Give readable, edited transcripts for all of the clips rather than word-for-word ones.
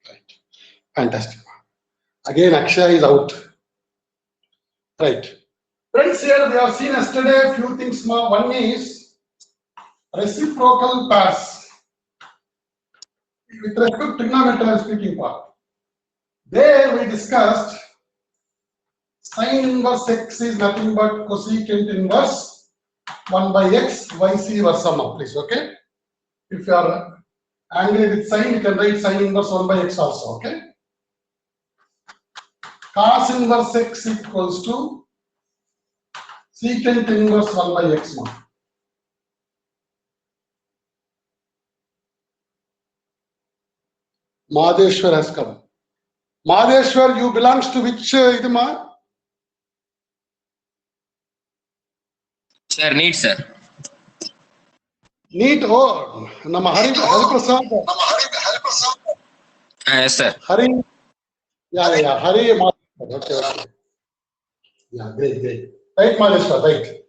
Right. Fantastic. Again, Akshay is out. Right. Friends, here we have seen yesterday a few things. One is reciprocal pairs. With respect to trigonometry, I am speaking part. There we discussed sin inverse x is nothing but cosecant inverse 1 by x, vice versa now, please. Okay. If you are angry with sin, you can write sin inverse 1 by x also. Okay. Cos inverse x equals to secant inverse 1 by x now. Madheshwar has come. Madheshwar, you belongs to which iduma? Sir, need sir. Neat or Nama Hari Prasad. Yes, sir. Hari. Yeah. Hari. Okay. Yeah, great. Right, Madheshwar, right.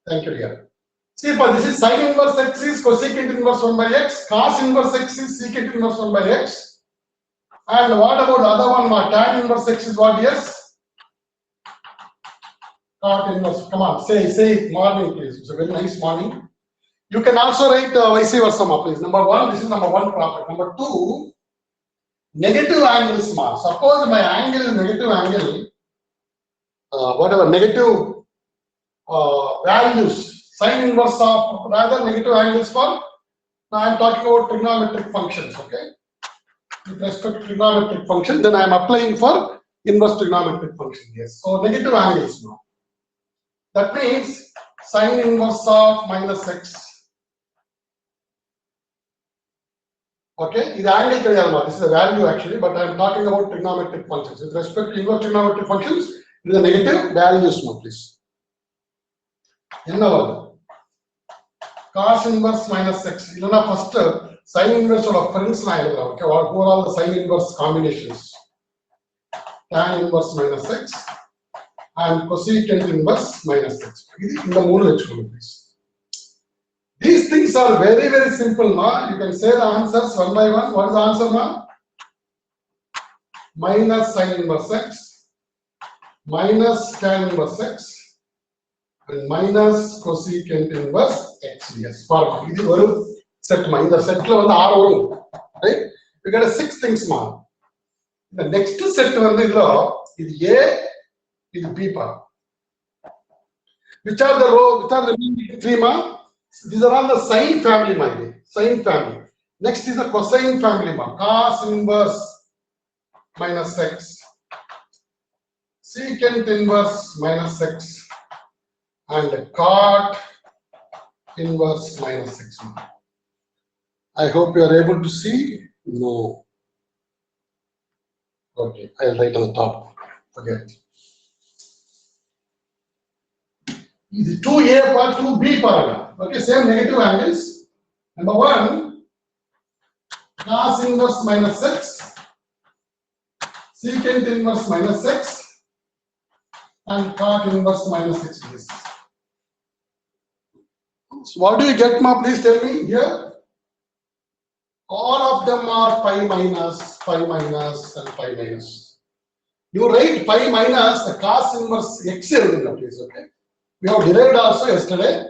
Thank you, dear. See, for this is sin inverse x is cosecant inverse 1 by x, cos inverse x is secant inverse 1 by x. And what about the other one? Tan inverse x is what? Yes? Cot inverse. Come on, say it. Morning, please. It's a very nice morning. You can also write vice versa, please. Number one, this is number one property. Number two, negative angles. Suppose my angle is negative angle, whatever, negative values, sin inverse of rather negative angles for, now I am talking about trigonometric functions, okay? With respect to trigonometric function, then I am applying for inverse trigonometric function. Yes. So negative angles now. That means sin inverse of minus x. Okay, this angle, this is a value actually, but I am talking about trigonometric functions. With respect to inverse trigonometric functions, it is a negative values now, please. Cos inverse minus x. First sin inverse of friends line. Okay, what are all the sin inverse combinations? Tan inverse minus x and cosecant inverse minus x. In the moon, please. These things are very, very simple, ma. You can say the answers one by one. What is the answer, ma? Minus sin inverse x, minus tan inverse x, and minus cosecant inverse x. Yes, for this is set, ma. In the set level, right? We got a 6 things, ma. The next set is A, is B part. Which are the row? Which are the remaining 3, ma? These are all the sine family, my dear. Sine family. Next is the cosine family, ma. Cos inverse minus x, secant inverse minus x, and cot inverse minus x. I hope you are able to see. No. Okay, I'll write on the top. Forget. This is 2A part, 2B part. Okay, same negative angles. Number 1, cos inverse minus x, secant inverse minus x, and cot inverse minus x. So what do you get, ma? Please tell me here. All of them are pi minus, and pi minus. You write pi minus the cos inverse x here, please. Okay. We have derived also yesterday.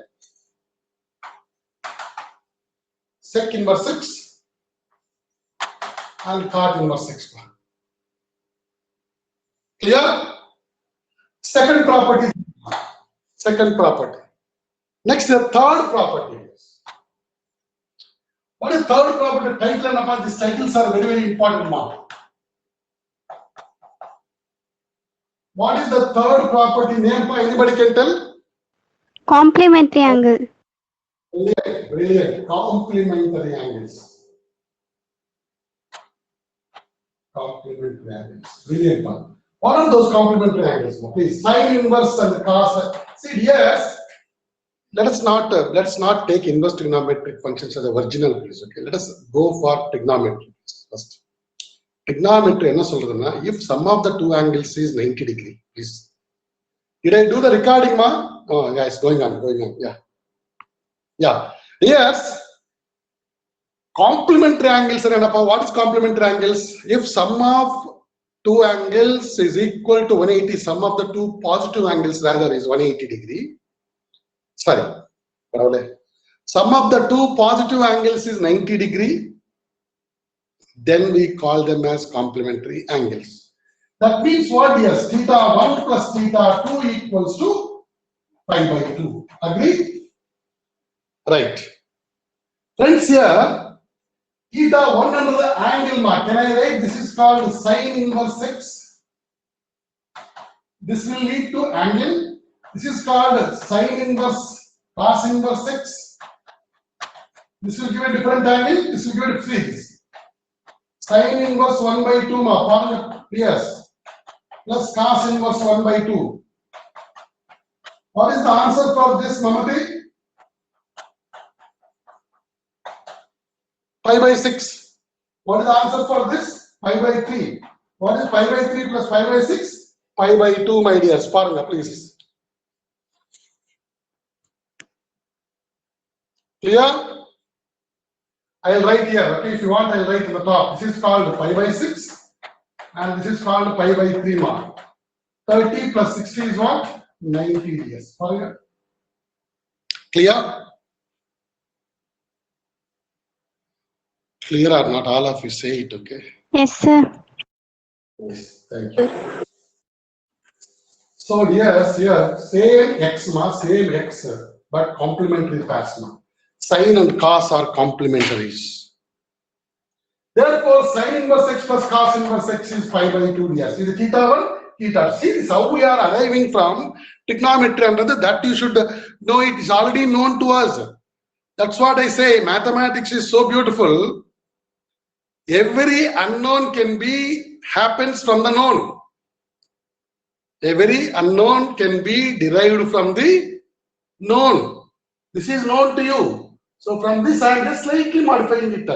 Sec inverse x and cot inverse x. Clear? Second property. Next, the third property. What is third property? Title and about these titles are very, very important now. What is the third property name? Anybody can tell? Complementary angle. Brilliant. Complementary angles. Complementary angles. Brilliant one. What are those complementary angles? Please, sine inverse and cos. See, yes. Let us not take inverse trigonometric functions as the original, please. Okay. Let us go for trigonometry first. Trigonometry, if sum of the two angles is 90 degrees, please. Did I do the recording, ma? Oh, yeah, it's going on. Yeah. Yes. Complementary angles are enough. What is complementary angles? If sum of two angles is equal to 180, sum of the two positive angles rather is 180 degree. Sorry, sum of the two positive angles is 90 degree. Then we call them as complementary angles. That means what? Yes, theta 1 plus theta 2 equals to pi by 2. Agree? Right. Friends, here, theta 1 under the angle mark. Can I write? This is called sine inverse x. This will lead to angle. This is called sine inverse cos inverse x. This will give a different angle. This will give a different. Sine inverse 1 by 2 ma, yes, plus cos inverse 1 by 2. What is the answer for this, Mamati? Pi by 6. What is the answer for this? Pi by 3. What is pi by 3 plus pi by 6? Pi by 2, my dears. Paranga, please. Clear? I'll write here. Okay, if you want, I'll write in the top. This is called pi by 6, and this is called pi by 3 mark. 30 plus 60 is what? 90 years. Clear? Clear or not? All of you say it, okay? Yes, sir. Yes, thank you. So yes, here same x ma, same x, but complementary pairs ma. Sine and cos are complementaries. Therefore, sine inverse x plus cos inverse x is pi by 2 yes. Is it theta 1? Theta. See, this is how we are arriving from trigonometry and that you should know. It is already known to us. That's what I say. Mathematics is so beautiful. Every unknown can be happens from the known. Every unknown can be derived from the known. This is known to you. So from this I am just slightly modifying it.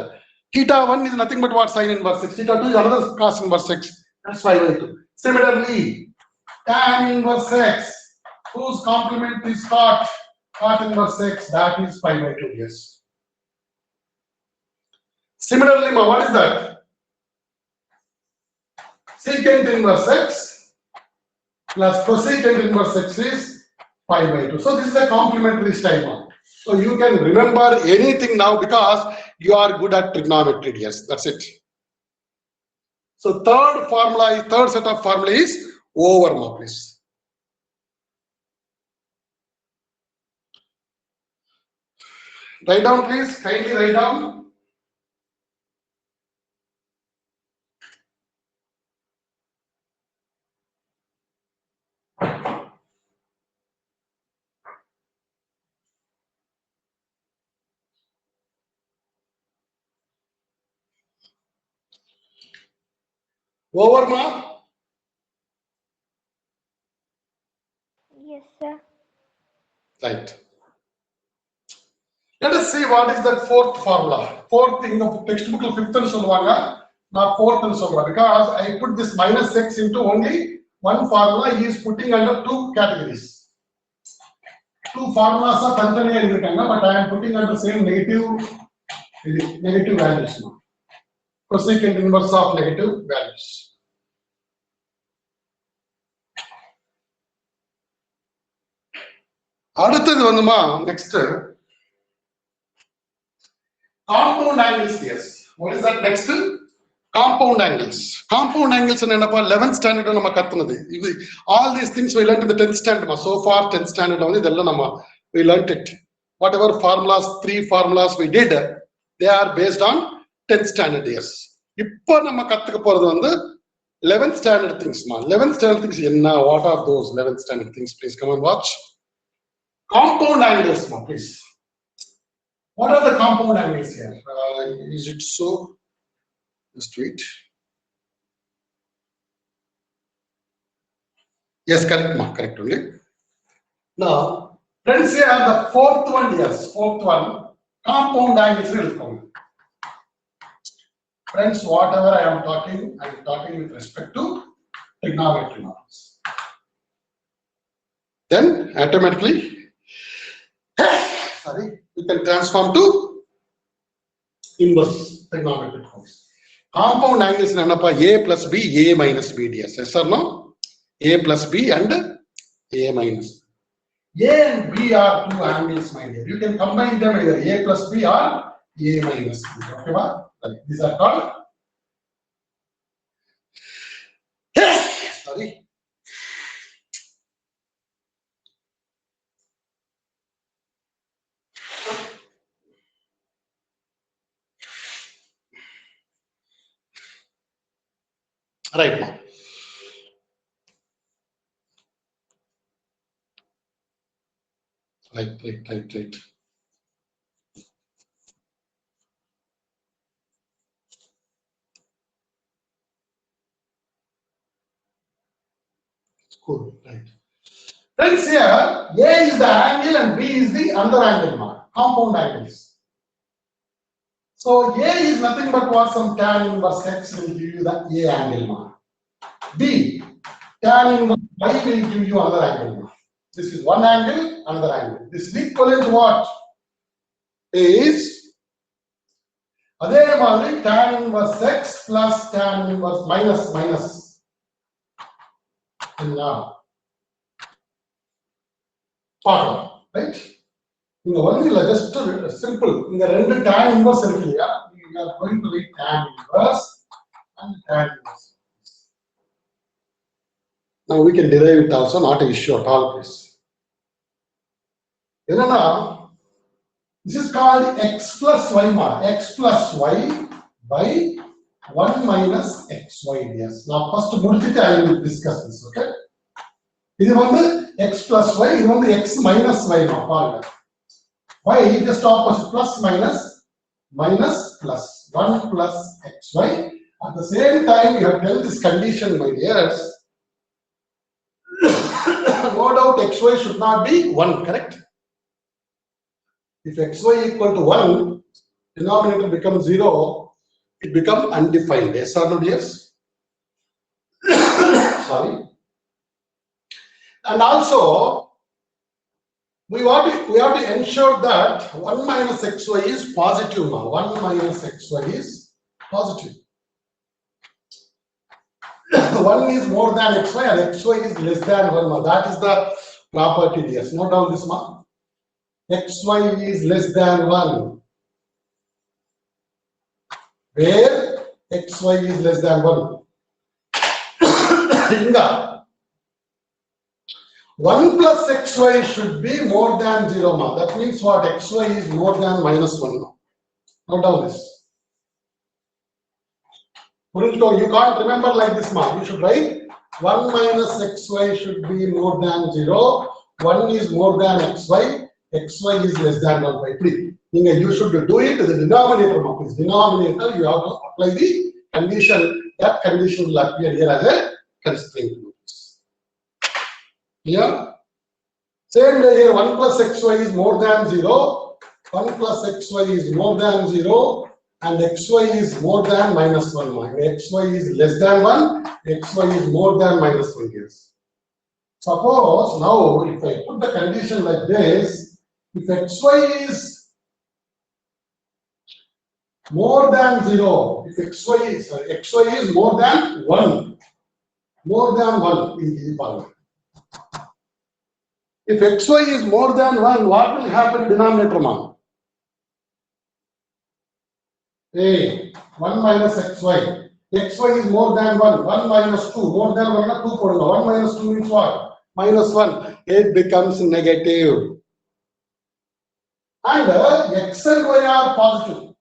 Theta 1 is nothing but what? Sine inverse x. Theta 2 is another cos inverse x. That's pi by 2. Similarly, tan inverse x, whose complement is cot inverse x, that is pi by 2. Yes. Similarly, what is that? Secant inverse x plus cosecant inverse x is pi by 2. So this is a complementary style. So you can remember anything now because you are good at trigonometry. Yes, that's it. So third set of formula is over, please. Write down, please. Kindly write down. Over, ma? Yes, sir. Right. Let us see what is that fourth formula. Fourth in the textbook, fifth and solvanga, not fourth and solvanga, because I put this minus x into only one formula. He is putting under two categories. Two formulas are continuing, but I am putting under same negative values now. Cosecant inverse of negative values. அடுத்தது வந்துமா next compound angles. Yes, what is that next? Compound angles. Compound angles என்னப்பா 11th standard நம்ம கத்துனது. All these things we learned in the 10th standard. So far 10th standard வந்து இதெல்லாம் நம்ம we learned it. Whatever formulas, 3 formulas we did, they are based on 10th standard years. இப்போ நம்ம கத்துக்க போறது வந்து 11th standard things ma. 11th standard things என்ன? What are those 11th standard things? Please come and watch. Compound angles, please. What are the compound angles here? Is it so? Just wait. Yes, correct, ma. Correct only. Now, friends, here the fourth one. Yes, fourth one. Compound angles will come. Friends, whatever I am talking with respect to trigonometry models. Then automatically, sorry, you can transform to inverse trigonometric forms. Compound angles என்னப்பா a plus b, a minus b ds. Yes or no? A plus b and a minus. A and b are two angles, my dear. You can combine them either a plus b or a minus b. Okay, ba? These are called. Sorry. Right now. Right. Cool. Right. Friends, here a is the angle and b is the other angle mark. Compound angles. So a is nothing but what some tan inverse x will give you the a angle mark. B, tan inverse y will give you another angle mark. This is one angle, another angle. This is equivalent to what? Is அதே மாதிரி tan inverse x plus tan inverse minus. பார்க்கலாம், right? இங்க வந்து இல்ல just simple. இங்க ரெண்டு tan inverse இருக்கு இல்லையா? We are going to write tan inverse and tan inverse. Now we can derive it also, not an issue at all, please. என்னன்னா, this is called x plus y mark. X plus y by 1 minus xy ds. Now first முடிச்சிட்டு I will discuss this, okay? இது வந்து x plus y, இது வந்து x minus y mark. பாருங்க. Y just opposite, plus minus plus 1 plus xy. At the same time, you have tell this condition, my dears. No doubt xy should not be 1, correct? If xy equal to 1, denominator becomes 0, it becomes undefined. Yes or no, dears? Sorry. And also, we have to ensure that 1 minus xy is positive now. 1 minus xy is positive. 1 is more than xy and xy is less than 1. That is the property, yes. Note down this mark. Xy is less than 1. Where xy is less than 1. Inga. 1 plus xy should be more than 0 mark. That means what? Xy is more than minus 1. Note down this. You can't remember like this mark. You should write 1 minus xy should be more than 0. 1 is more than xy. Xy is less than 1 by 3. You should do it to the denominator mark. This denominator, you have to apply the condition. That condition will appear here as a constraint. Here, same way here, 1 plus xy is more than 0. 1 plus xy is more than 0. And xy is more than minus 1. Xy is less than 1. Xy is more than minus 1 years. Suppose now, if I put the condition like this, if xy is more than 0, if xy is more than 1, is the if xy is more than 1, what will happen denominator mark? A 1 minus xy. Xy is more than 1. 1 minus 2. More than 1 is 2. 1 minus 2 means what? Minus 1. It becomes negative. And x and y are positive.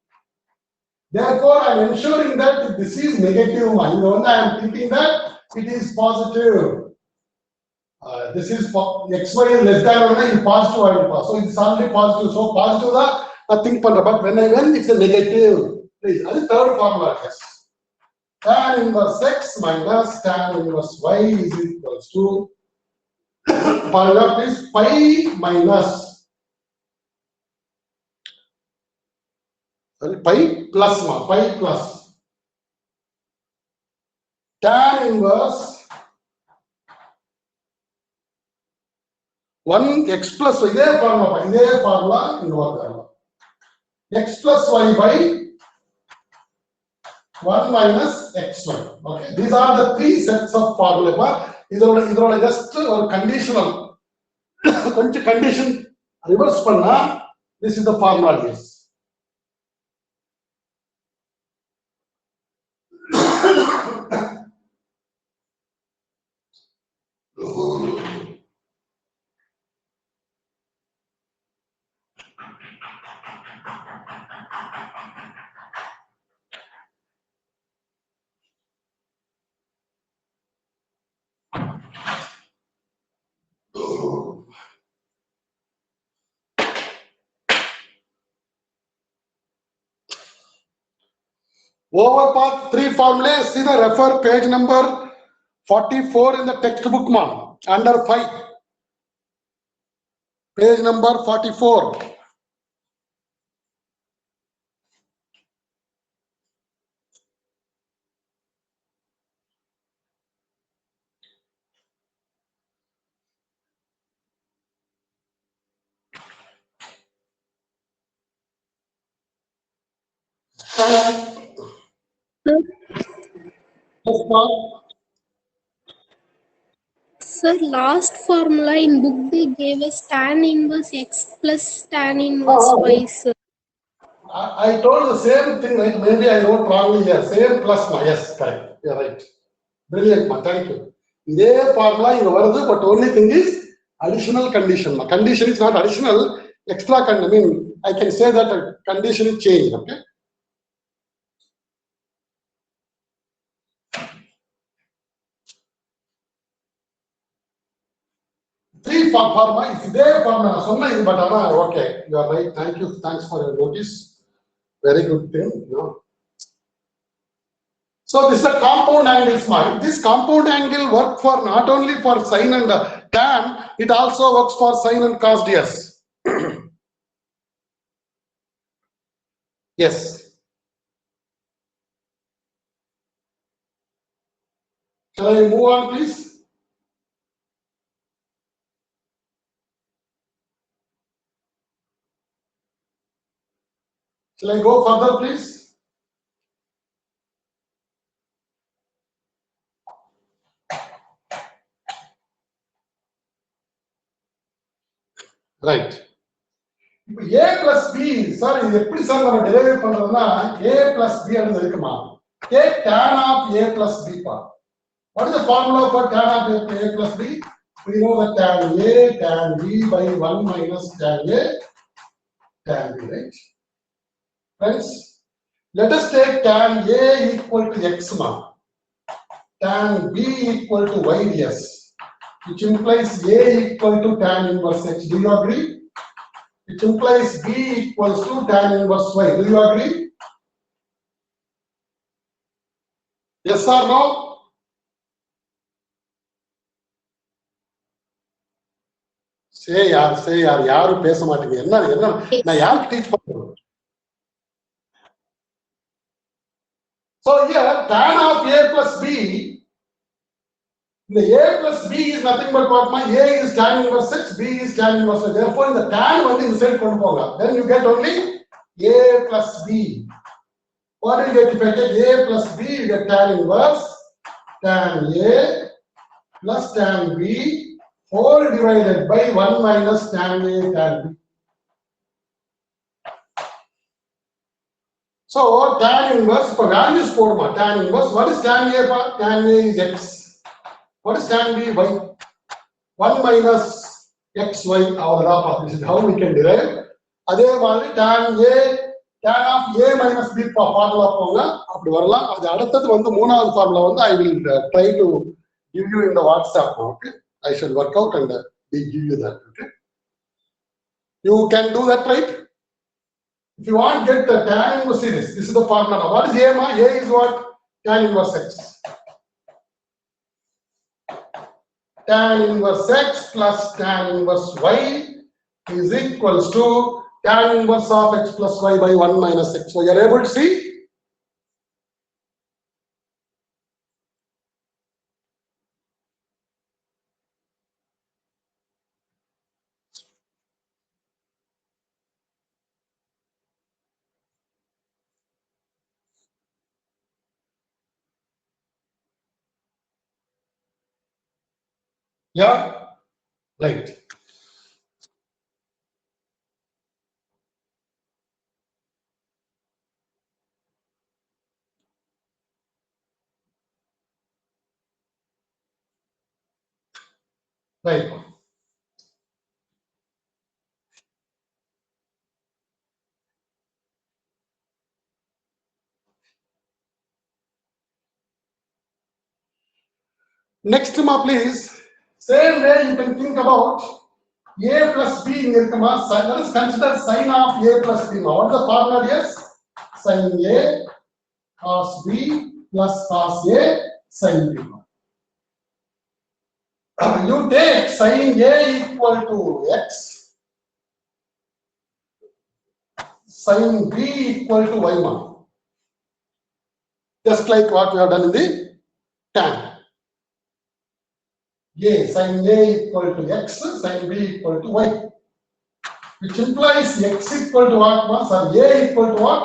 Therefore, I am ensuring that this is negative 1. I am thinking that it is positive. This is xy is less than 1 is positive. So it is only positive. So positive nothing but when it's a negative. Please, that is third formula. Yes. Tan inverse x minus tan inverse y is equals to formula is pi minus pi plus tan inverse 1 x plus y. This formula in work. X plus y by 1 minus xy. Okay, these are the three sets of formula. இதோட just ஒரு conditional கொஞ்சம் condition reverse பண்ணா this is the formula. Yes. Over part 3 formulas, see the refer page number 44 in the textbook, ma'am. Under 5. Page number 44. Sir, last formula in book they gave us tan inverse x plus tan inverse y, sir. I told the same thing, right? Maybe I wrote wrongly here. Same plus, yes, correct. You're right. Brilliant, ma. Thank you. This formula is over, but only thing is additional condition. Ma. Condition is not additional, extra condition. I mean, I can say that a condition is changed. Okay. Three formula is there formula. But okay, you are right. Thank you. Thanks for your notice. Very good thing. No. So this is a compound angle smile. This compound angle works for not only for sine and tan, it also works for sine and cos ds. Yes. Shall I move on, please? Shall I go further, please? Right. A plus B, sorry, எப்படி sir நம்ம derivate பண்றதுன்னா A plus B ன்னு இருக்குமா? Take tan of A plus B part. What is the formula for tan of A plus B? We know that tan A tan B by 1 minus tan A tan B, right? Friends, let us take tan A equal to x mark, tan B equal to y ds, which implies A equal to tan inverse x. Do you agree? Which implies B equals to tan inverse y. Do you agree? Yes or no? Say yaar, yaru pesa maateenga. Enna na yaar teach pannuva. So here tan of A plus B, the A plus B is nothing but what? My A is tan inverse x, B is tan inverse y. Therefore, in the tan only inside kondu poga. Then you get only A plus B. What do you get? If I take A plus B, you get tan inverse tan A plus tan B whole divided by 1 minus tan A tan B. So tan inverse for values poduma. Tan inverse, what is tan A for? Tan A is x. What is tan B? Y. 1 minus xy. This is how we can derive. அதே மாதிரி tan A tan of A minus B formula போங்க அப்படி வரலாம். அது அடுத்தது வந்து மூணாவது formula வந்து I will try to give you in the WhatsApp. Okay, I shall work out and give you that. Okay, you can do that, right? If you want get the tan inverse series, this is the formula. What is A? A is what? Tan inverse x. Tan inverse x plus tan inverse y is equals to tan inverse of x plus y by 1 minus x. So you are able to see? Yeah, right. Right. Next, please. Same way you can think about a plus b இங்க இருக்குமா. Let us consider sin of a plus b. What is the formula? Yes, sin a cos b plus cos a sin b. You take sin a equal to x, sin b equal to y mark. Just like what we have done in the tan. A sin a equal to x, sin b equal to y, which implies x equal to what? Sorry, a equal to what?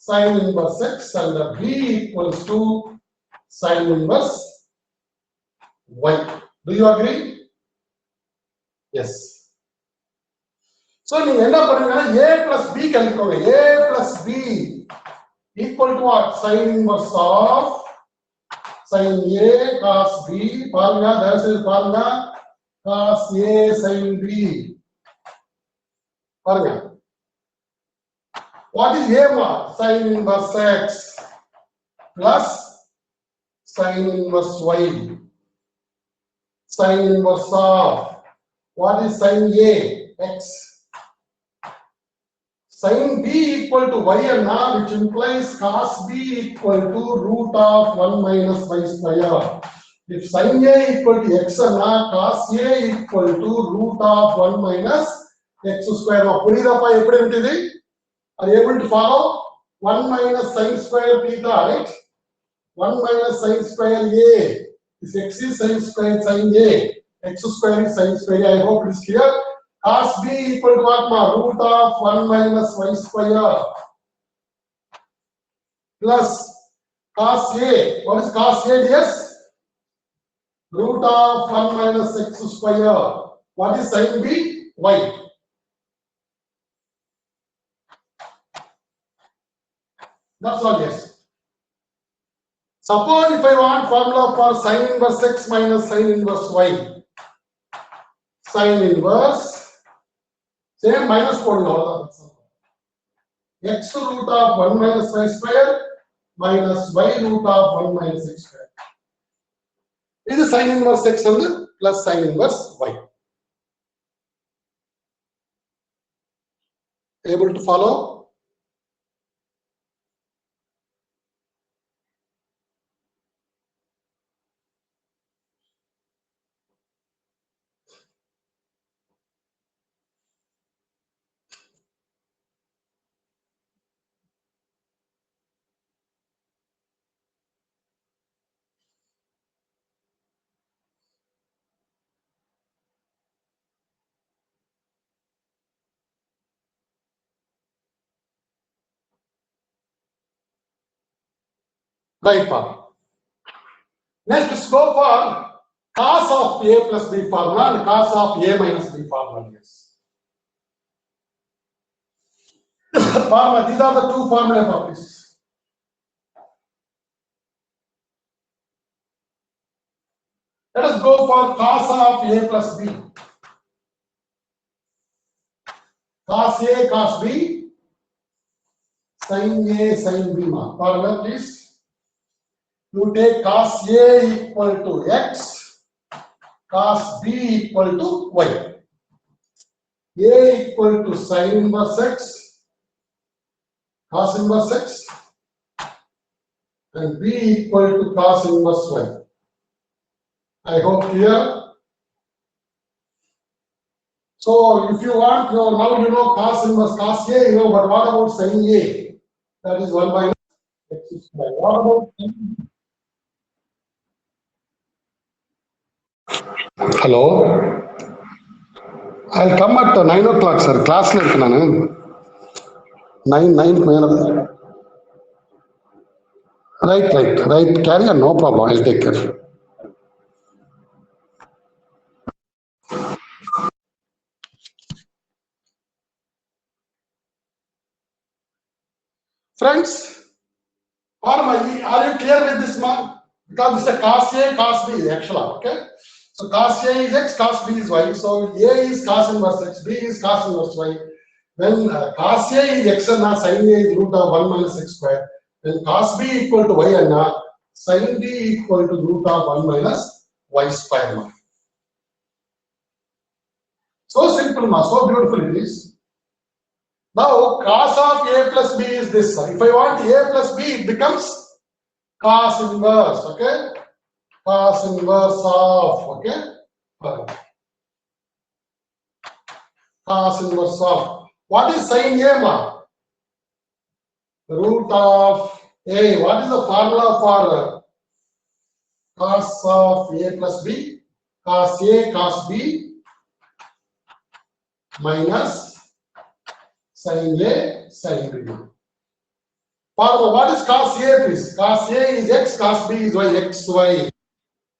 Sin inverse x, and b equals to sin inverse y. Do you agree? Yes. So நீங்க என்ன பண்ணுவீங்கன்னா a plus b கழிக்கோங்க. A plus b equal to what? Sin inverse of sin a cos b. பாருங்க, தயவு செய்து பாருங்க, cos a sin b. பாருங்க, what is a mark? Sin inverse x plus sin inverse y. Sin inverse of what is sin a? X. Sin b equal to y and now, which implies cos b equal to root of 1 minus y square. If sin a equal to x and now, cos a equal to root of 1 minus x square. Now, put it up. Are you able to follow? 1 minus sin square theta, right? 1 minus sin square a. This x is sin square sin a. X square is sin square a. I hope it is clear. Cos b equal to what? Root of 1 minus y square plus cos a. What is cos a? Yes. Root of 1 minus x square. What is sin b? Y. That's all, yes. Suppose if I want formula for sin inverse x minus sin inverse y. Sin inverse, same minus code. X root of 1 minus y square minus y root of 1 minus x square. This is sin inverse x plus sin inverse y. Able to follow? Right, Papa. Next, let's go for cos of a plus b formula and cos of a minus b formula. Yes. Formula, these are the two formula properties. Let us go for cos of a plus b. Cos a cos b, sin a sin b. Formula, please. You take cos a equal to x, cos b equal to y. A equal to sin inverse x, cos inverse x, and b equal to cos inverse y. I hope clear. So if you want, now you know cos inverse cos a, you know, but what about sin a? That is 1 minus x square. What about sin? Hello. I'll come at 9 o'clock, sir. Class la irukku nanu. 9 mela. Right. Carry on, no problem. I'll take care. Friends, are you clear with this one? Because this is a cos A, cos B, actually, okay? So cos A is x, cos B is y. So A is cos inverse x, B is cos inverse y. When cos A is x and sin A is root of 1 minus x square. When cos B equal to y and sin B equal to root of 1 minus y square. So simple, so beautiful it is. Now cos of A plus B is this. If I want A plus B, it becomes cos inverse, okay? Cos inverse of, okay? Cos inverse of. What is sin A, ma? Root of A. What is the formula for cos of A plus B? Cos A cos B minus sin A sin B. Formula, what is cos A, please? Cos A is x, cos B is y, xy.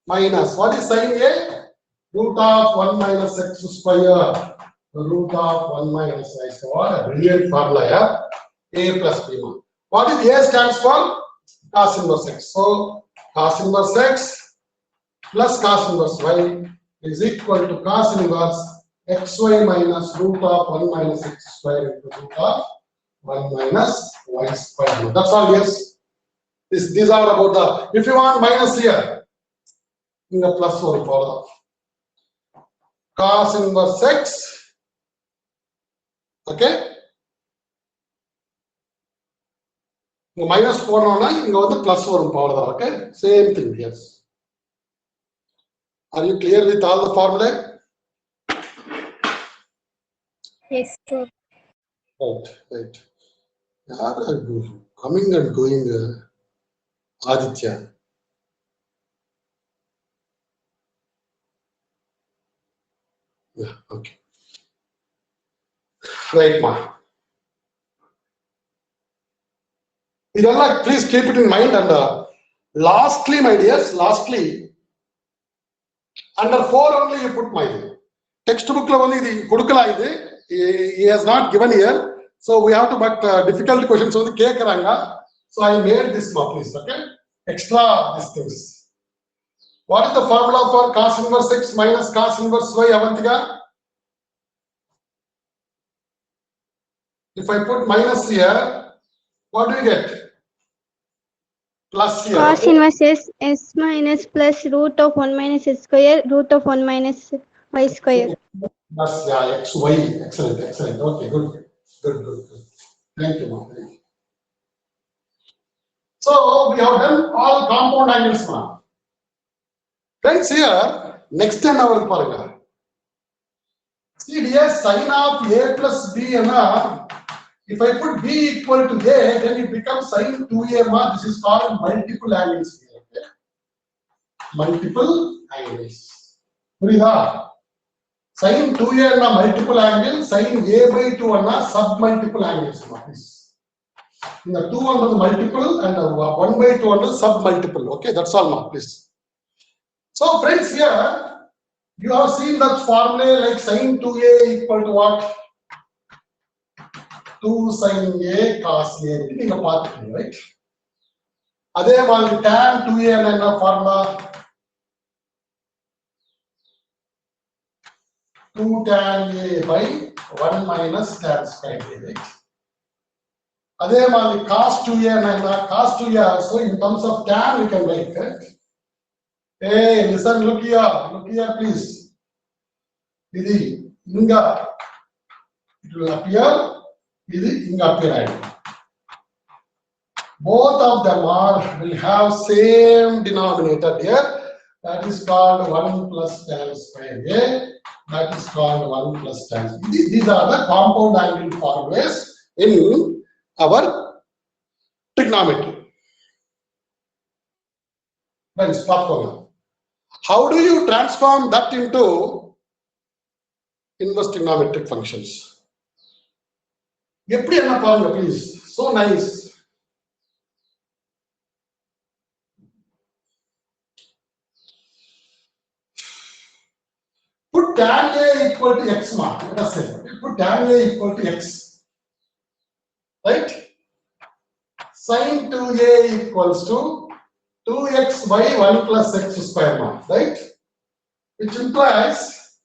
Minus, what is sin A? Root of 1 minus x square. Root of 1 minus y. So what a brilliant formula, yeah? A plus B. What is A stands for? Cos inverse x. So cos inverse x plus cos inverse y is equal to cos inverse xy minus root of 1 minus x square into root of 1 minus y square. That's all, yes. These are about the, if you want minus here, in the plus one for cos inverse x, okay? Minus 4 you go the plus 1 power, okay? Same thing, yes. Are you clear with all the formula? Yes, sir. Right. Coming and going, Aditya. Yeah, okay. Right, ma. Please keep it in mind. And lastly, my dears, lastly, under 4 only you put my textbook only the he has not given here. So we have to, but difficult questions only kekranga. So I made this ma, please, okay? Extra these things. What is the formula for cos inverse x minus cos inverse y, Avantika? If I put minus here, what do you get? Plus here. Cos Okay? inverse s minus plus root of 1 minus s square root of 1 minus y square. Plus, yeah, x, y. Excellent. Okay, good. Thank you, ma'am. So we have done all compound angles, ma'am. Friends, here, next time I will paranga. See here, sin of a plus b, if I put b equal to a, then it becomes sin 2a, ma. This is called multiple angles here. Okay? Multiple angles. Purida? Sin 2a and multiple angle, sin a by 2 and submultiple angles. In the 2 under the multiple and 1 by 2 under submultiple. Okay, that's all now, please. So, friends, here you have seen that formula like sin 2a equal to what? 2 sin a cos a. Right? Adhe one tan 2a and formula 2 tan a by 1 minus tan square a. Right? Adhe mali cos 2a and cos 2a also in terms of tan we can write, correct? Hey, listen, look here, please. Idi inga, it will appear. Idi inga appear. Both of them will have same denominator here. That is called 1 plus tan square a. That is called 1 plus tan. These are the compound angle formulas in our trigonometry. Then stop for. How do you transform that into inverse trigonometric functions? Please. So nice. Put tan a equal to x mark. Let us say. Put tan a equal to x. Right? Sin 2a equals to 2x by 1 plus x square now, right? Which implies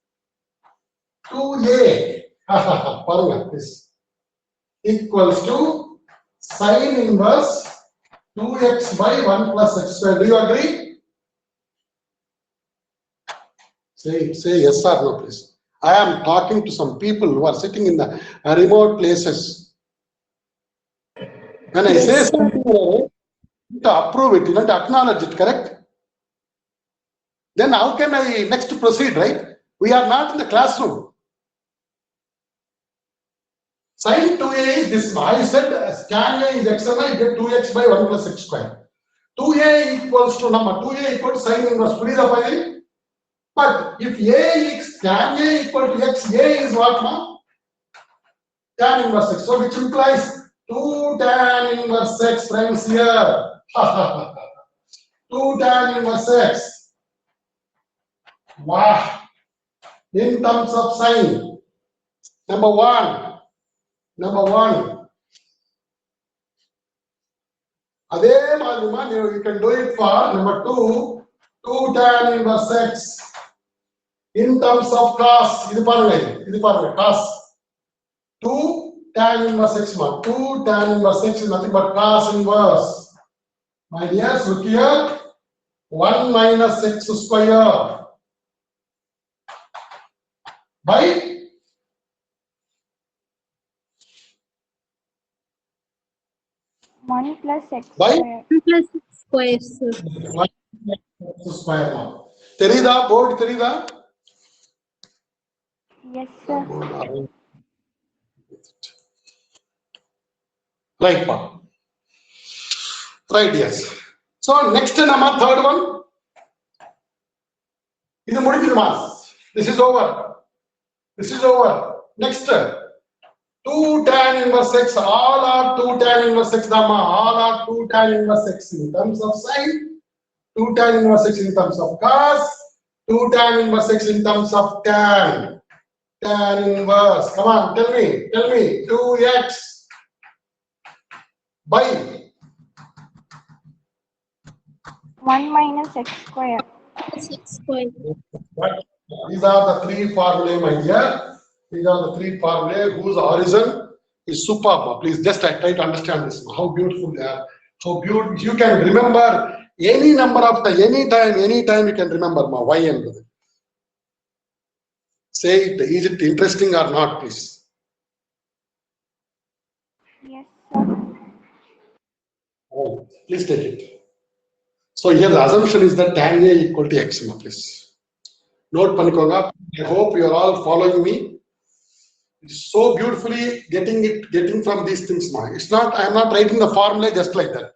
2a this equals to sin inverse 2x by 1 plus x square. Do you agree? Say yes or no, please. I am talking to some people who are sitting in the remote places. When I say something, you need to approve it, you need to acknowledge it, correct? Then how can I next proceed, right? We are not in the classroom. Sin 2a is this. I said tan a is x and I get 2x by 1 plus x square. 2a equals to number 2a equal to sin inverse. But if a is tan a equal to x, a is what now? Tan inverse x. So which implies 2 tan inverse x friends here. 2 tan inverse x. Wow. In terms of sign. Number one. Adhe madhuma, you can do it for number 2 tan inverse x in terms of cos. This cos 2 tan inverse x. 2 tan inverse x is nothing but cos inverse. My dears, look here. 1 minus x square by 1 plus x by square. 1 plus x square, sir. 1 x square now. Terida, board terida? Yes, sir. Right, pa. Right, yes. So next number, third one. This is over. This is over. Next. 2 tan inverse x. All are 2 tan inverse x. All are 2 tan inverse x in terms of sine. 2 tan inverse x in terms of cos. 2 tan inverse x in terms of tan. Tan inverse. Come on, tell me. 2x by 1 minus x square. Plus x square. These are the three formulae, my dear. These are the three formulae whose origin is superb. Please just try to understand this. How beautiful they are. How beautiful. You can remember any number of the anytime you can remember why and say it. Is it interesting or not, please? Yes, sir. Oh, please take it. So here the assumption is that tan A equal to x, please. Note panikonga. I hope you are all following me. It's so beautifully getting from these things now. It's not, I am not writing the formula just like that.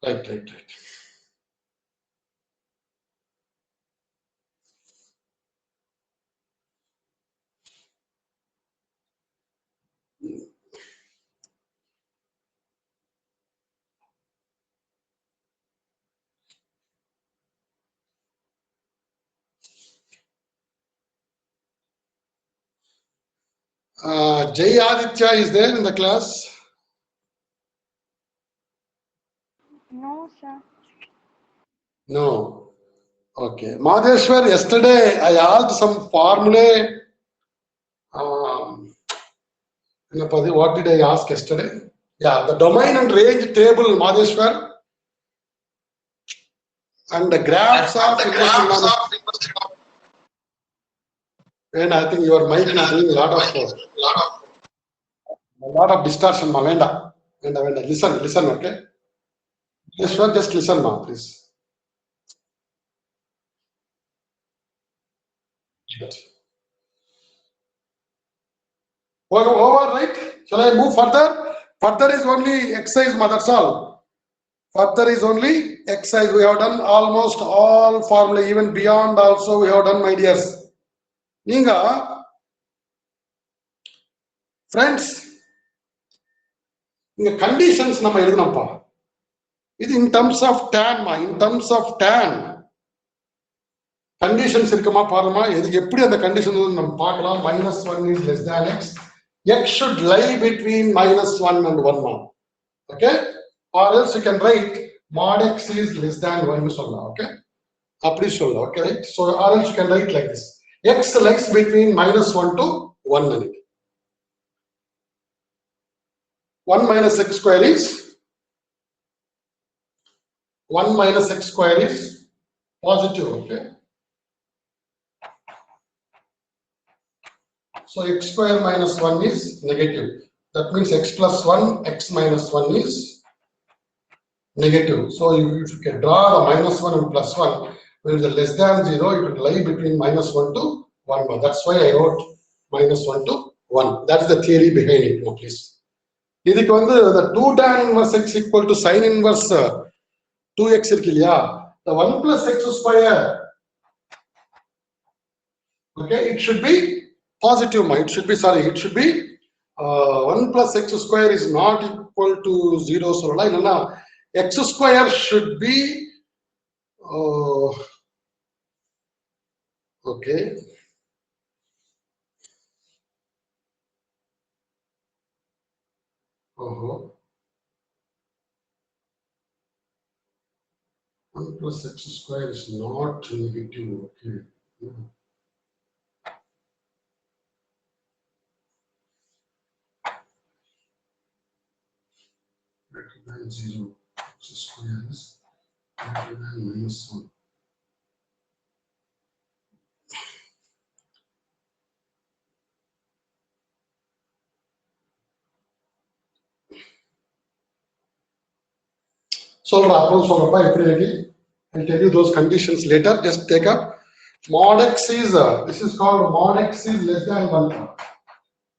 Right. Jay Aditya is there in the class? No, sir. No. Okay. Madheshwar, yesterday I asked some formulae. What did I ask yesterday? Yeah, the domain and range table, Madheshwar. And the graphs of and I think your mic is doing a lot of distortion, Venda. Listen, okay? Madheshwar, just listen now, please. Over, right? Shall I move further? Further is only exercise, that's all. Further is only exercise. We have done almost all formula, even beyond also we have done, my dears. Ninga, friends, inga conditions nama eludunappa. இது in terms of tan மா, in terms of tan conditions இருக்குமா பாருமா, இது எப்படி அந்த condition நம்ம பார்க்கலாம். -1 is less than x, x should lie between -1 and 1 மா. Okay, or else you can write mod x is less than 1 னு சொல்லலாம். Okay, அப்படி சொல்லலாம். Okay, right? So or else you can write like this, x lies between -1 to 1 நினைக்கு. 1 minus x square is 1 minus x square is positive. Okay, so x square minus 1 is negative. That means x plus 1, x minus 1 is negative. So if you can draw the -1 and +1, when it is less than 0, it will lie between -1 to 1. That's why I wrote -1 to 1. That's the theory behind it. No, please. இதுக்கு வந்து the 2 tan inverse x equal to sin inverse 2x இருக்கு இல்லையா, the 1 plus x square, okay, it should be positive. It should be, sorry, it should be 1 plus x square is not equal to 0 சொல்லலாம். இல்லைன்னா x square should be okay, uh-huh. 1 plus x square is not negative. Okay. Greater than 0. X square is greater than -1. Solve I'll tell you those conditions later. Just take up mod x is this is called mod x is less than 1.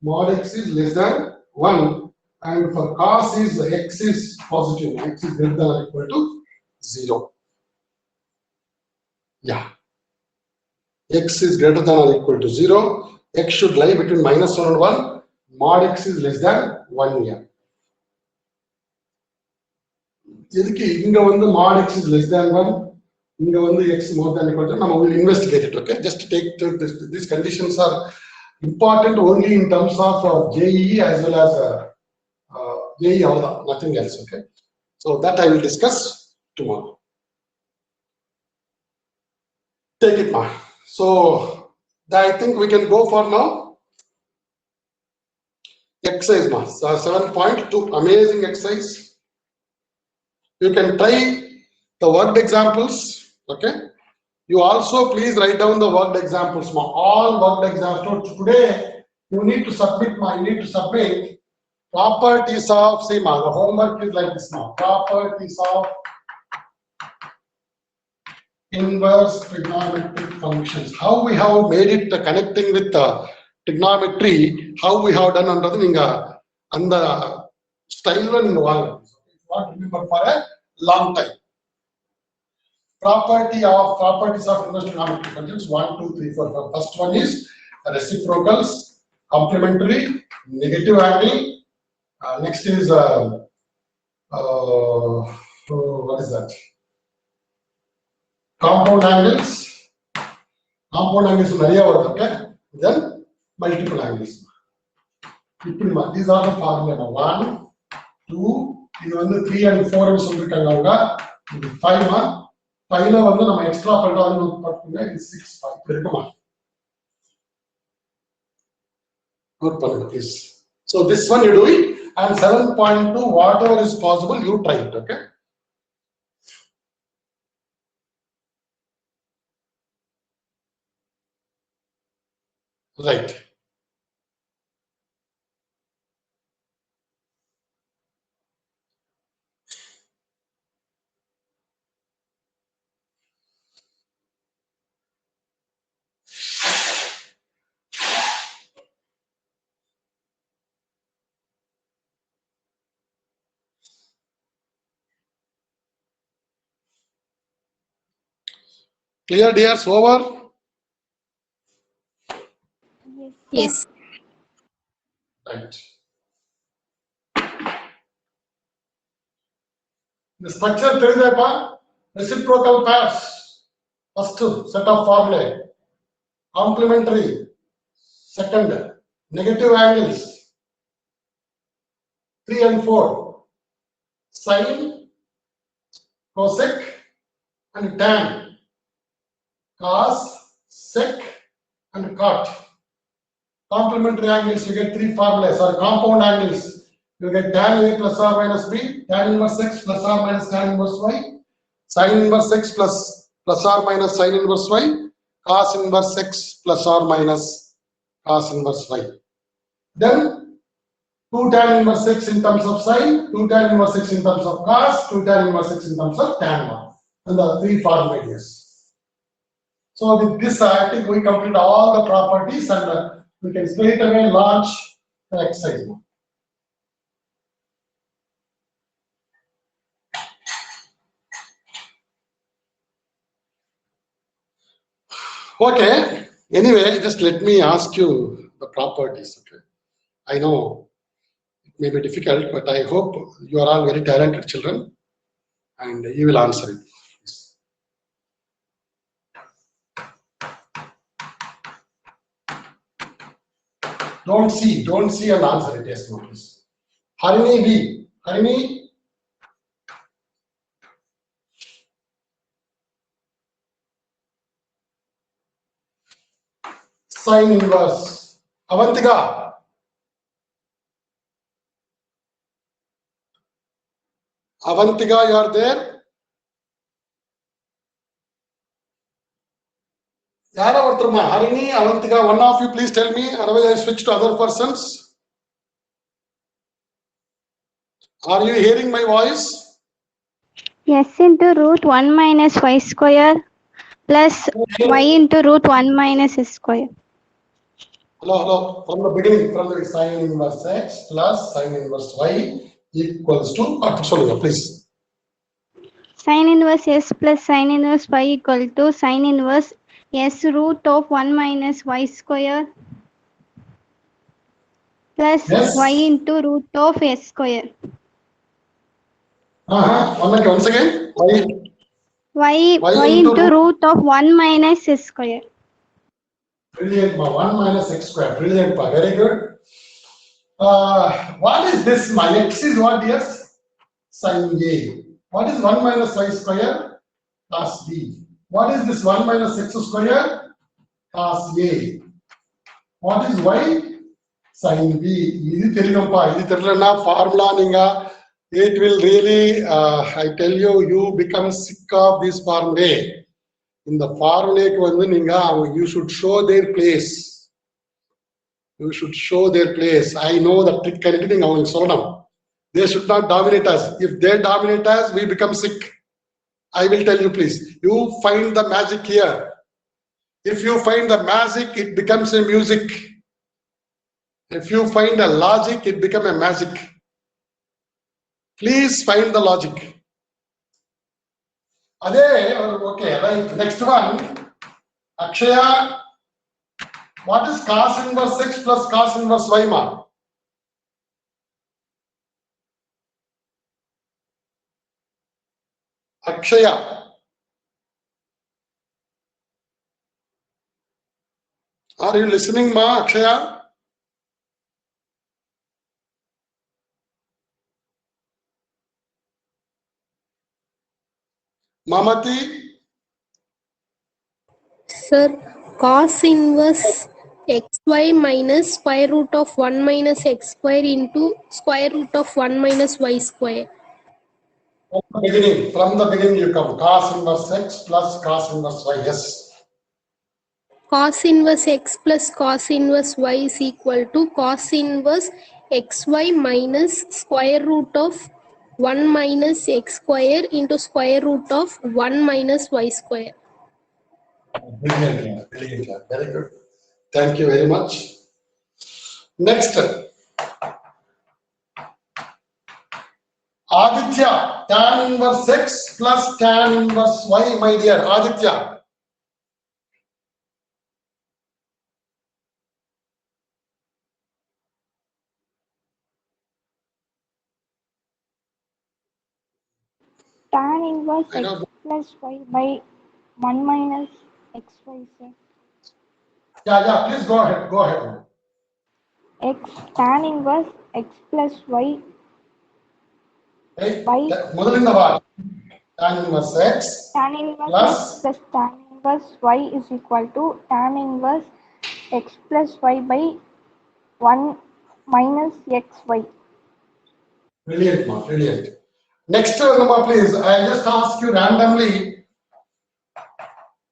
Mod x is less than 1, and for cos is x is positive. X is greater than or equal to 0. Yeah, x is greater than or equal to 0. X should lie between -1 and 1. Mod x is less than 1 here. இதுக்கு இங்க வந்து mod x is less than 1, இங்க வந்து x more than or equal to, நம்ம will investigate it. Okay, just take these conditions are important only in terms of JEE as well as JEE, nothing else. Okay, so that I will discuss tomorrow. Take it ma. So I think we can go for now. Exercise ma, 7.2, amazing exercise. You can try the worked examples. Okay, you also please write down the worked examples ma. All worked examples today you need to submit ma. You need to submit properties of, see ma, the homework is like this ma. Properties of inverse trigonometric functions. How we have made it connecting with trigonometry, how we have done under the and the style in the wall. Not remember for a long time. Properties of inverse trigonometric functions 1, 2, 3, 4. The first one is reciprocals, complementary, negative angle. Next is what is that? Compound angles. Compound angles நிறைய வருது. Okay, then multiple angles. இப்படிமா, these are the formula. 1, 2, இது வந்து 3 and 4 னு சொல்லிருக்காங்க அவங்க. இது 5 மா. 5ல வந்து நம்ம எக்ஸ்ட்ரா பண்றோம்னு பாத்தீங்க, இது 6 இப்படி இருக்குமா. Note பண்ணுங்க please. So this one you do it, and 7.2 whatever is possible you try it. Okay, right. Clear dears, over? Yes. Right. The structure தெரியுதாப்பா? Reciprocal pairs. First set of formulae. Complementary. Second, negative angles. 3 and 4. Sine, cosec, and tan. Cos, sec, and cot. Complementary angles, you get 3 formulas, or compound angles. You get tan A plus or minus B, tan inverse X plus or minus tan inverse Y, sin inverse X plus or minus sin inverse Y, cos inverse X plus or minus cos inverse Y. Then 2 tan inverse X in terms of sin, 2 tan inverse X in terms of cos, 2 tan inverse X in terms of tan 1. And the 3 formulas. So with this, I think we complete all the properties, and we can straight away launch the exercise. Okay. Anyway, just let me ask you the properties. Okay. I know it may be difficult, but I hope you are all very talented children, and you will answer it. Don't see and answer it. Yes, no, please. Harini B. Harini. Sine inverse. Avantika. Avantika, you are there? Yara Vartrama, Harini, Avantika, one of you please tell me, otherwise I switch to other persons. Are you hearing my voice? S into root 1 minus y square plus y into root 1 minus s square. Hello. From the beginning, from the sin inverse X plus sin inverse Y equals to, please. Sin inverse s plus sin inverse y equal to sin inverse s root of 1 minus y square plus Yes. y into root of s square. Once again, Y into root of 1 minus s square. Brilliant, 1 minus x square. Brilliant, very good. What is this? My x is what? Yes, sin A. What is 1 minus y square? Cos B. What is this 1 minus x square? Cos A. What is y? Sin B. This is formula ninga. It will really, I tell you, you become sick of this formula. In the formula, you should show their place. You should show their place. I know the trick and everything. They should not dominate us. If they dominate us, we become sick. I will tell you, please. You find the magic here. If you find the magic, it becomes a music. If you find a logic, it becomes a magic. Please find the logic. Okay, right. Next one. Akshaya, what is cos inverse x plus cos inverse y, ma? Akshaya. Are you listening, ma, Akshaya? Mamati? Sir, cos inverse xy minus square root of 1 minus x square into square root of 1 minus y square. From the beginning you come. Cos inverse x plus cos inverse y. Yes. Cos inverse x plus cos inverse y is equal to cos inverse xy minus square root of 1 minus x square into square root of 1 minus y square. Brilliant. Very good. Thank you very much. Next. Aditya, tan inverse x plus tan inverse y, my dear. Aditya. tan inverse I x know. plus y by 1 minus xy, sir. Yeah, please go ahead. Go ahead. X tan inverse x plus y Right? by Modeling the bar. Tan inverse x tan inverse x plus. plus tan inverse y is equal to tan inverse x plus y by 1 minus xy. Brilliant, ma. Brilliant. Next, Nama, please. I just ask you randomly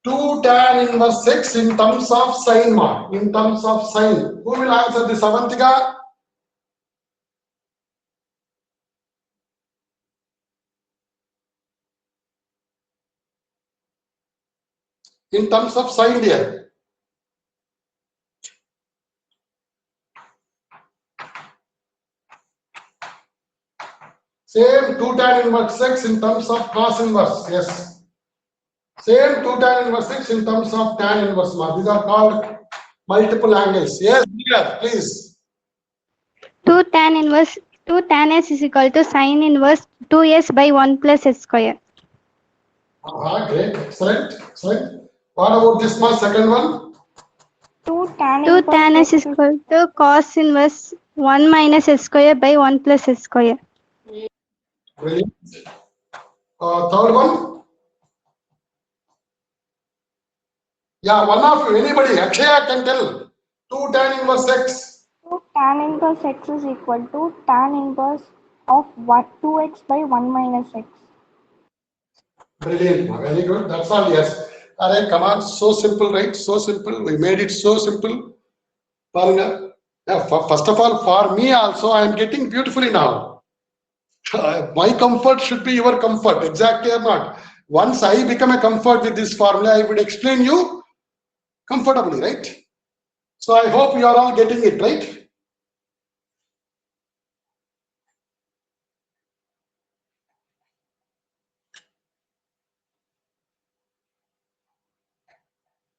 2 tan inverse x in terms of sine, ma. In terms of sine. Who will answer this, Avantika? In terms of sine, dear. Same 2 tan inverse x in terms of cos inverse. Yes. Same 2 tan inverse x in terms of tan inverse, ma. These are called multiple angles. Yes, dear, please. 2 tan s is equal to sine inverse 2s by 1 plus s square. Great. Excellent. Excellent. What about this, ma? Second one? 2 tan s is equal to cos inverse 1 minus s square by 1 plus s square. Brilliant. Third one? Yeah, one of you, anybody, Akshaya can tell. 2 tan inverse x. 2 tan inverse x is equal to tan inverse of 2x by 1 minus x. Brilliant, ma. Very good. That's all, yes. Alright, come on. So simple, right? So simple. We made it so simple. Paranga. Yeah, first of all, for me also, I am getting beautifully now. My comfort should be your comfort, exactly or not. Once I become a comfort with this formula, I would explain you comfortably, right? So I hope you are all getting it, right?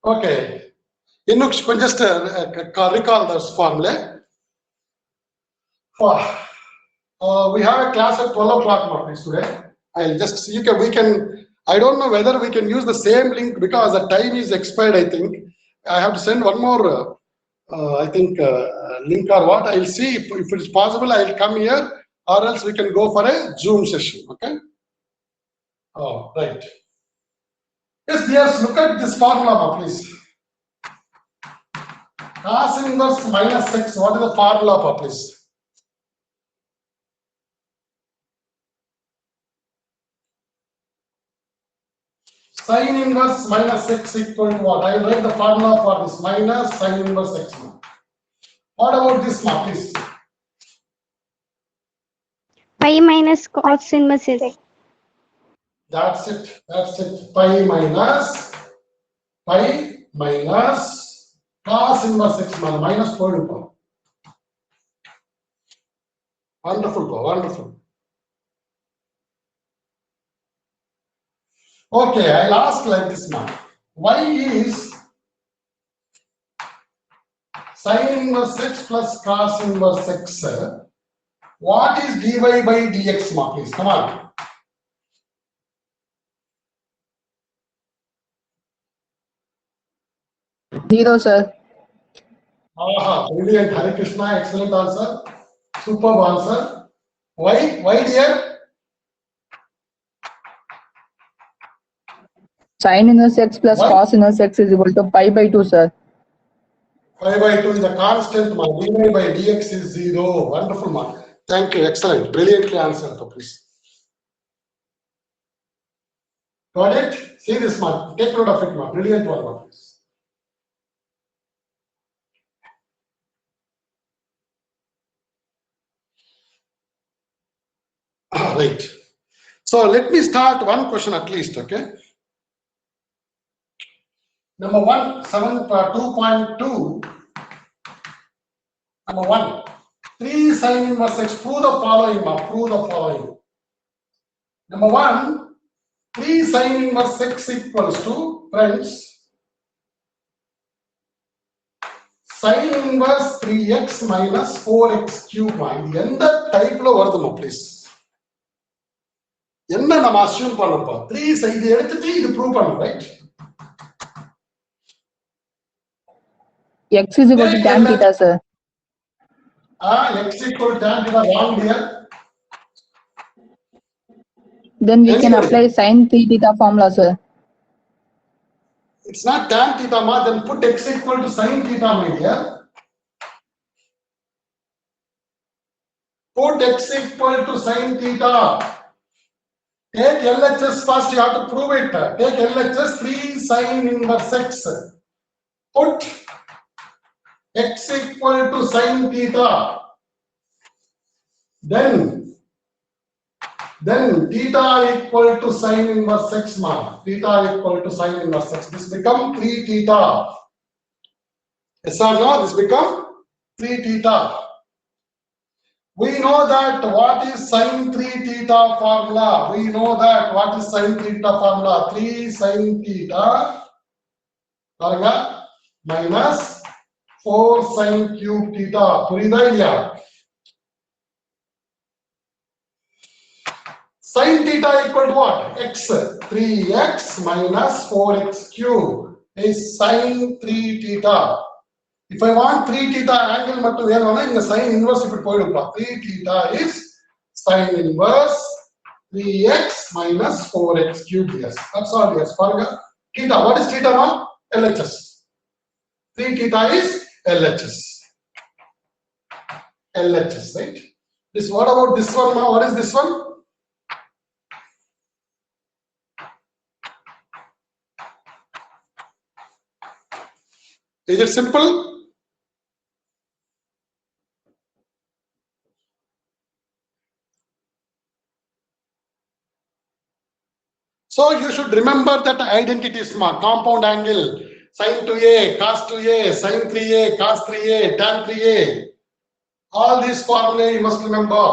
Okay. Inuk, just recall this formula. We have a class at 12 o'clock, please, today. I'll just, we can, I don't know whether we can use the same link because the time is expired, I think. I have to send one more, link or what. I'll see if it is possible, I'll come here or else we can go for a Zoom session, okay? Oh, right. Yes, dears, look at this formula, please. Cos inverse minus x, what is the formula, please? Sin inverse minus x equal to what? I will write the formula for this minus sin inverse x. What about this, please? Pi minus cos inverse s. That's it. That's it. Pi minus cos inverse x minus 4. Wonderful, wonderful. Okay, I'll ask like this now. Why is sin inverse x plus cos inverse x? What is dy by dx, please? Come on. Zero, sir. Brilliant. Hare Krishna, excellent answer. Superb answer. Why? Why, dear? Sin inverse x plus Why? cos inverse x is equal to pi by 2, sir. Pi by 2 is a constant, dy by dx is 0. Wonderful, ma. Thank you. Excellent. Brilliantly answered, please. Got it? See this, ma. Take note of it, ma. Brilliant one, please. Right. So let me start one question at least, okay? Number 1, 2.2. Number 1, 3 sin inverse x. Prove the following, ma. Prove the following. Number 1, 3 sin inverse x equals to, friends, sin inverse 3x minus 4x cube. In the type lo varudhu, please. என்ன நம்ம assume பண்ணப்போ 3 இது எடுத்துட்டு இது prove பண்ணணும், right? X is equal to tan theta, sir. X equal to tan theta, wrong here. Then we can Anybody? apply sin 3 theta formula, sir. It's not tan theta, ma. Then put x equal to sin theta, my dear. Put x equal to sin theta. Take LHS first, you have to prove it. Take LHS 3 sin inverse x. Put x equal to sin theta. Then theta equal to sin inverse x, ma. Theta equal to sin inverse x. This become 3 theta. Yes or no? This become 3 theta. We know that what is sin 3 theta formula. We know that what is sin 3 theta formula. 3 sin theta minus 4 sin cube theta. புரியுதா இல்லையா? Sin theta equal to what? X. 3x minus 4x cube is sin 3 theta. If I want 3 theta angle மட்டும் வேணும்னா இந்த sin inverse இப்படி போயிடும்ப்பா. 3 theta is sin inverse 3x minus 4x cube. Yes, that's all. Yes, பாருங்க. Theta, what is theta, ma? LHS. 3 theta is LHS. LHS, right? This, what about this one, ma? What is this one? Is it simple? So you should remember that identities, ma. Compound angle, sin 2a, cos 2a, sin 3a, cos 3a, tan 3a. All these formulae you must remember.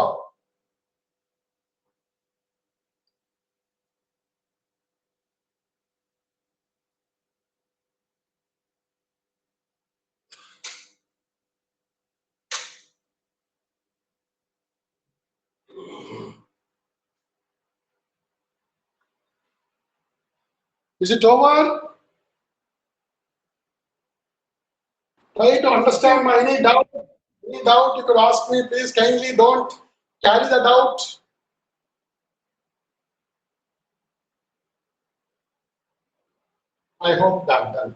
Is it over? Try to understand my any doubt. Any doubt you could ask me, please kindly don't carry the doubt. I hope that done.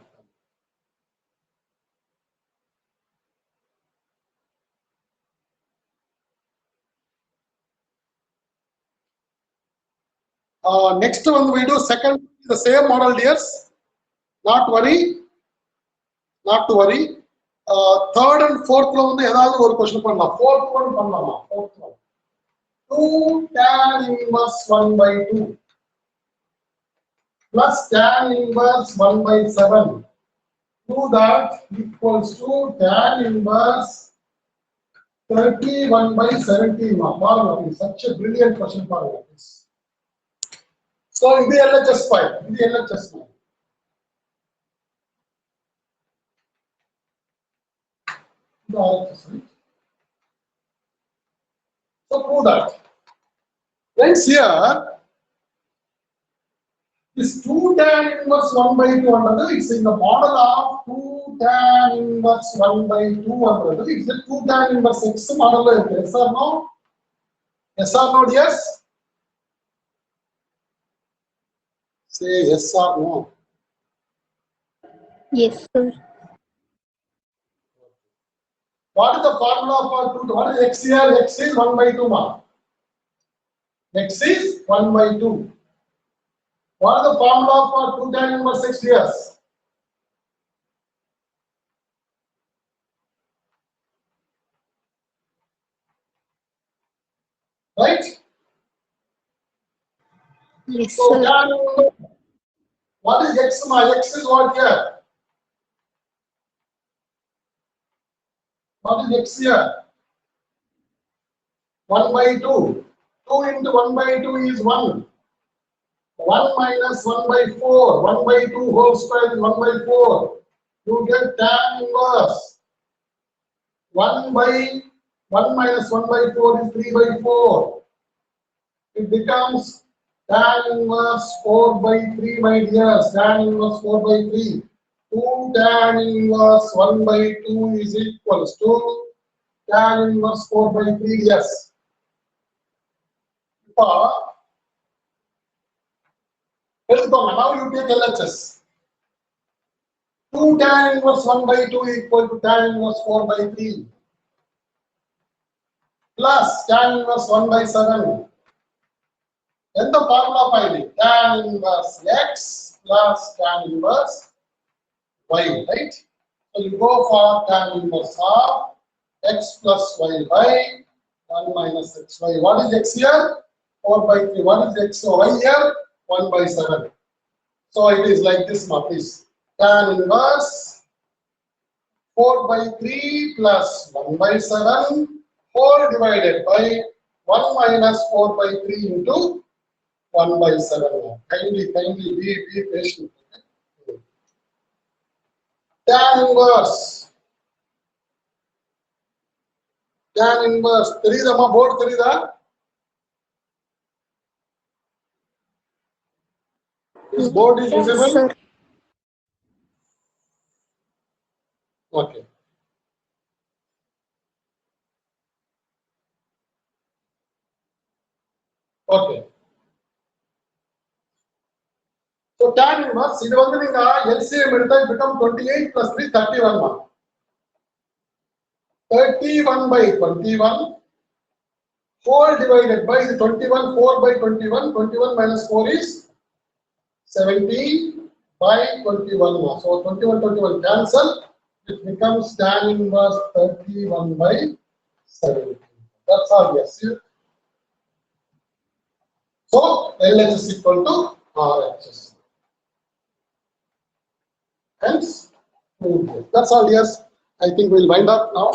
Next one we do second, the same model, dears. Not worry. Not to worry. Third and fourth one வந்து ஏதாவது ஒரு question பண்ணலாம். Fourth one பண்ணலாமா? Fourth one. 2 tan inverse 1 by 2 plus tan inverse 1 by 7. Do that equals to tan inverse 31 by 17. Paarunga, such a brilliant question. Paarunga. So in the LHS file, in the LHS file. The LHS, right? So prove that. Friends, here this 2 tan inverse 1 by 2 under it's in the model of 2 tan inverse 1 by 2 under it's the 2 tan inverse x model. Yes or no? Yes or no, yes? Say yes or no. Yes, sir. What is the formula for 2? What is x here? X is 1 by 2, ma. X is 1 by 2. What is the formula for 2 tan inverse x here? Right? Yes, So sir. tan, what is x, ma? X is what here? What is x here? 1 by 2. 2 into 1 by 2 is 1. 1 minus 1 by 4. 1 by 2 whole square is 1 by 4. You get tan inverse. 1 by 1 minus 1 by 4 is 3 by 4. It becomes Tan inverse 4 by 3, my dears. Tan inverse 4 by 3. 2 tan inverse 1 by 2 is equals to tan inverse 4 by 3, yes. Now you take LHS. 2 tan inverse 1 by 2 equal to tan inverse 4 by 3 plus tan inverse 1 by 7. Then the formula finding tan inverse x plus tan inverse y, right? So you go for tan inverse of x plus y by 1 minus xy. What is x here? 4 by 3. What is x or y here? 1 by 7. So it is like this, please. Tan inverse 4 by 3 plus 1 by 7 whole divided by 1 minus 4 by 3 into 1 by 7. Kindly be patient. Tan inverse. Tan inverse. Teridama board terida? This board is Yes, visible? sir. Okay. Okay. So tan inverse, இது வந்து நீங்க LCM எடுத்தா it become 28 plus 3, 31. 31 by 21 whole divided by the 21, 4 by 21, 21 minus 4 is 17 by 21. So 21, 21 cancel, it becomes tan inverse 31 by 17. That's all, yes. So LH is equal to RHS. Hence, that's all, yes. I think we'll wind up now.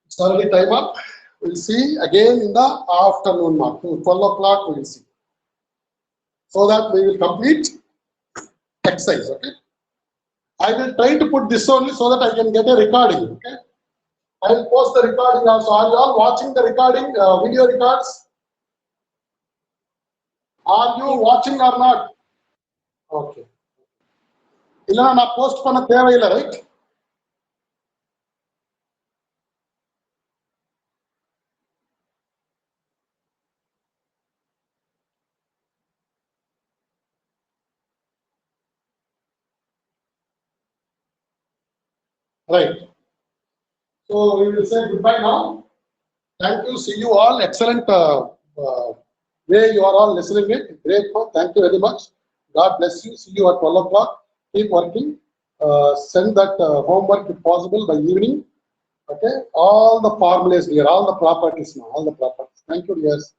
It's already time up. We'll see again in the afternoon mark. 12 o'clock we will see. So that we will complete exercise, okay? I will try to put this only so that I can get a recording, okay? I will post the recording also. Are you all watching the recording, video records? Are you watching or not? Okay. Illa na post panna thevilla, right? Right. So we will say goodbye now. Thank you. See you all. Excellent way you are all listening it. Great. Thank you very much. God bless you. See you at 12 o'clock. Keep working. Send that homework if possible by evening. Okay. All the formulas here, all the properties now, all the properties. Thank you, dears.